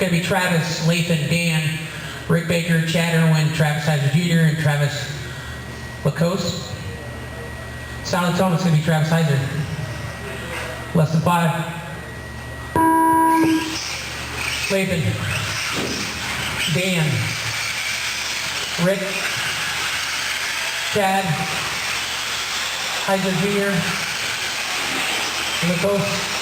going to be Travis, Lathan, Dan, Rick Baker, Chad Irwin, Travis Heiser Jr., and Travis Lacoste. Sound of the tone is going to be Travis Heiser. Less than 5. Lathan, Dan, Rick, Chad, Heiser Jr., Lacoste.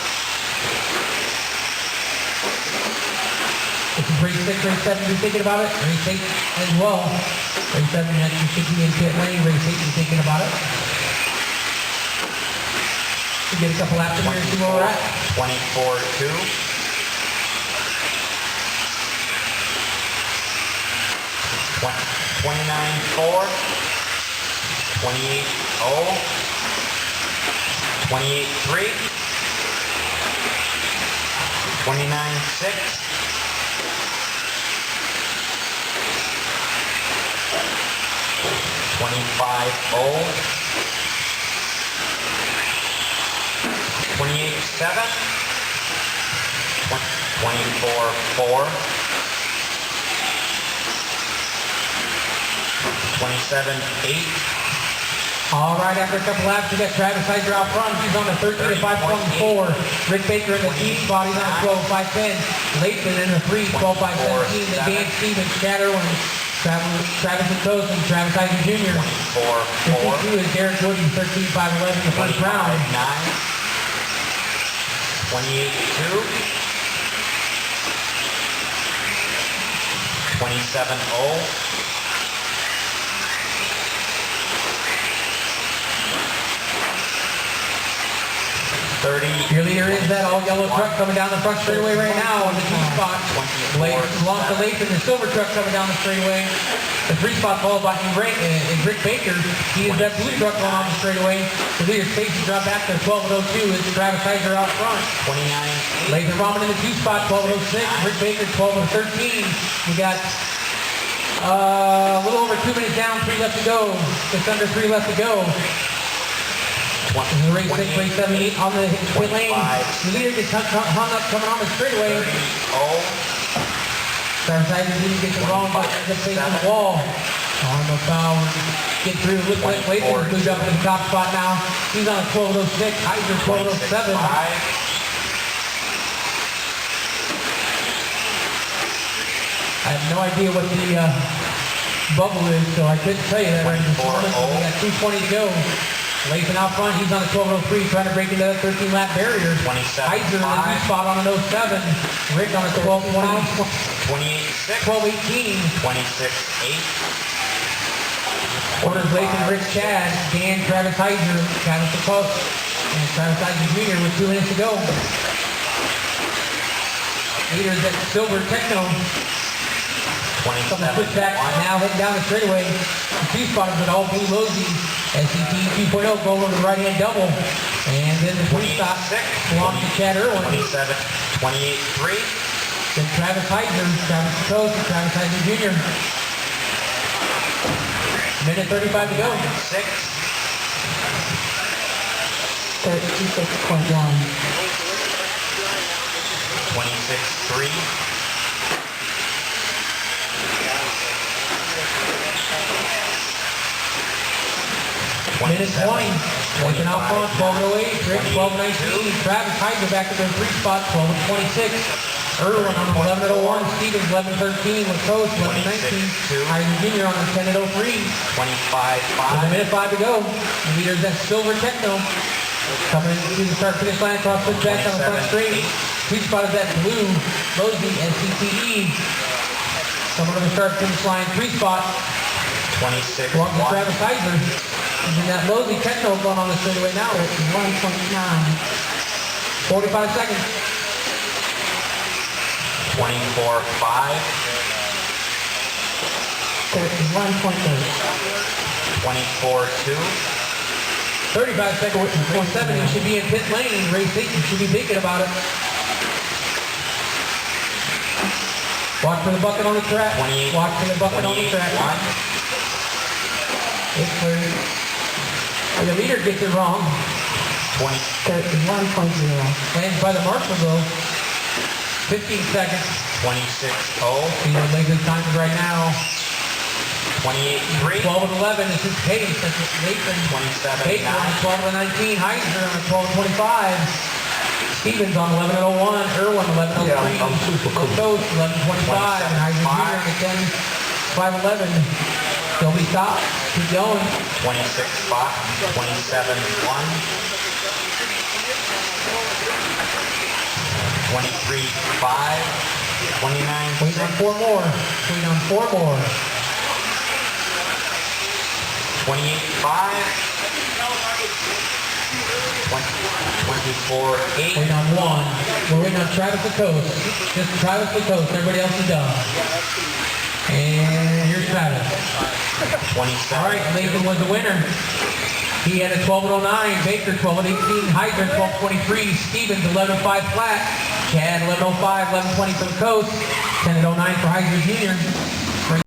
This is race 6, race 7, you're thinking about it. Race 8 as well. Race 7, you should be in pit lane. Race 8, you're thinking about it. We get a couple laps in here and see where we're at. 24-2. 29-4. 28-0. 28-3. 29-6. 25-0. 28-7. 24-4. 27-8. All right, after a couple laps, we got Travis Heiser out front. He's on the 13-5.4. Rick Baker in the D spot. He's on the 12-5.10. Lathan in the 3, 12-5.17. The Dan Stevens, Chad Irwin, Travis Lacoste, and Travis Heiser Jr. 24-4. 52 is Derek Jordan, 13-5.11 in the first round. 9. 28-2. 27-0. 30. Your leader is that all yellow truck coming down the front straightaway right now on the 2 spot. Along the Lathan, the silver truck coming down the straightaway. The 3 spot followed by is Rick Baker. He is that blue truck going on the straightaway. The leader Stacy dropped back to 12:02 is Travis Heiser out front. 29. Lathan Rahman in the 2 spot, 12:06. Rick Baker, 12:13. We got a little over 2 minutes down, 3 left to go. Just under 3 left to go. Race 6, race 7, 8 on the pit lane. The leader gets hung up coming on the straightaway. 30-0. Travis Heiser didn't get the wrong button, just facing the wall. On the foul, get through. Look like Lathan moved up to the top spot now. He's on a 12:06. Heiser 12:07. I have no idea what the bubble is, so I couldn't tell you that right this moment. We got 2:20 to go. Lathan out front, he's on a 12:03, trying to break into that 13-lap barrier. 27. Heiser in the 2 spot on an 07. Rick on a 12:20. 28-6. 12:18. 26-8. Orders Lathan, Rick, Chad, Dan, Travis Heiser, Travis Lacoste, and Travis Heiser Jr. with 2 minutes to go. Leaders at Silver Techno. 27. Switch back now heading down the straightaway. The 2 spot is at All Blue Lozy. SCT 2.0 go over the right-hand double. And then the 3 stop belongs to Chad Irwin. 27. 28-3. Then Travis Heiser, Travis Lacoste, and Travis Heiser Jr. Minute 35 to go. 6. 36.1. 26-3. 20. Lathan out front, 12:08. Rick, 12:19. Travis Heiser back to the 3 spot, 12:26. Irwin on 11:01. Stevens, 11:13. Lacoste, 11:19. Heiser Jr. on 10:03. 25-5. With a minute 5 to go. The leaders at Silver Techno. Coming into the start-finish line, cross switch back on the front straight. 2 spot is at Blue, Lozy, and CTE. Coming to the start-finish line, 3 spot. 26-1. Belongs to Travis Heiser. And that Lozy Techno going on the straightaway now at 1:29. 45 seconds. 24-5. 31.8. 24-2. 35 seconds. Race 7, you should be in pit lane. Race 8, you should be thinking about it. Watch for the bucket on the track. 28. Watch for the bucket on the track. It's clear. The leader gets it wrong. 31.0. Lands by the marshal though. 15 seconds. 26-0. See what Lathan's time is right now. 28-3. 12 and 11 is his pace. That's Lathan. 27-9. Baker on 12 and 19. Heiser on 12 and 25. Stevens on 11 and 01. Irwin 11 and 03. I'm super cool. Coach 11 and 25. And Heiser Jr. on 10 5 11. Don't be stopped. Keep going. 26-5. 27-1. 23-5. 29-6. Waiting on 4 more. Waiting on 4 more. 28-5. 24-8. Waiting on 1. We're waiting on Travis Lacoste. Just Travis Lacoste. Everybody else is done. And here's Travis. 27. All right, Lathan was the winner. He had a 12 and 09. Baker 12 and 18. Heiser 12 23. Stevens 11 and 5 flat. Chad 11 05. 11 20 for the coast. 10 and 09 for Heiser Jr.